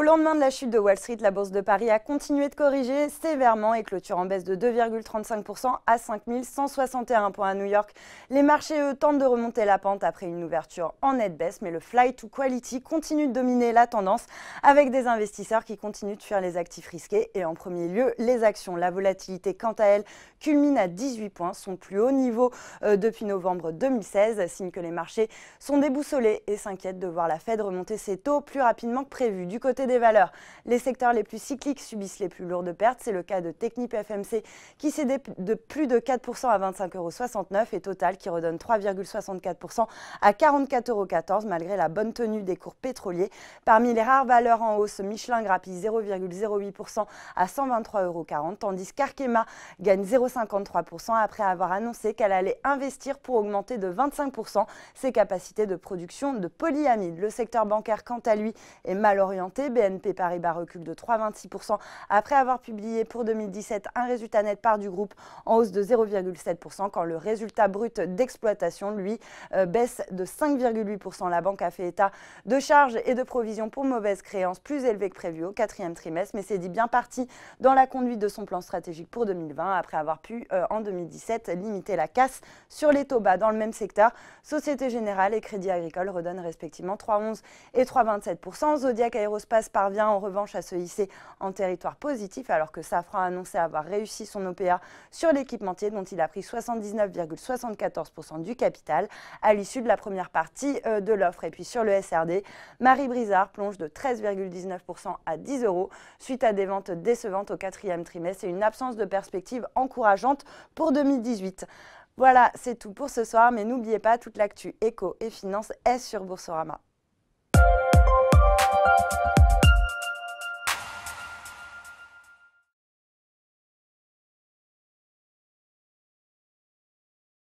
lendemain de la chute de Wall Street, la bourse de Paris a continué de corriger sévèrement et clôture en baisse de 2,35% à 5 161 points à New York. Les marchés, eux, tentent de remonter la pente après une ouverture en nette baisse, mais le flight to quality continue de dominer la tendance avec des investisseurs qui continuent de fuir les actifs risqués et en premier lieu les actions. La volatilité, quant à elle, culmine à 18 points, son plus haut niveau depuis novembre 2016, signe que les marchés sont déboussolés et s'inquiètent de voir la Fed remonter ses taux plus rapidement que prévu. Du côté des valeurs, les secteurs les plus cycliques subissent les plus lourdes pertes. C'est le cas de Technip FMC qui cédait de plus de 4% à 25,69 € et Total qui redonne 3,64% à 44,14 € malgré la bonne tenue des cours pétroliers. Parmi les rares valeurs en hausse, Michelin grappille 0,08% à 123,40 € tandis qu'Arkema gagne 0,53% après avoir annoncé qu'elle allait investir pour augmenter de 25% ses capacités de production de polyamide. Le secteur bancaire, quant à lui, est mal orienté. BNP Paribas recule de 3,26% après avoir publié pour 2017 un résultat net part du groupe en hausse de 0,7% quand le résultat brut d'exploitation, lui, baisse de 5,8%. La banque a fait état de charges et de provisions pour mauvaises créances plus élevées que prévu au quatrième trimestre, mais c'est dit bien parti dans la conduite de son plan stratégique pour 2020 après avoir pu, en 2017, limiter la casse sur les taux bas. Dans le même secteur, Société Générale et Crédit Agricole redonnent respectivement 3,11 et 3,27%. Zodiac Aerospace parvient en revanche à se hisser en territoire positif alors que Safran a annoncé avoir réussi son OPA sur l'équipementier dont il a pris 79,74% du capital à l'issue de la première partie de l'offre. Et puis sur le SRD, Marie Brizard plonge de 13,19% à 10 € suite à des ventes décevantes au quatrième trimestre et une absence de perspective encourageante pour 2018. Voilà, c'est tout pour ce soir, mais n'oubliez pas, toute l'actu éco et finance est sur Boursorama.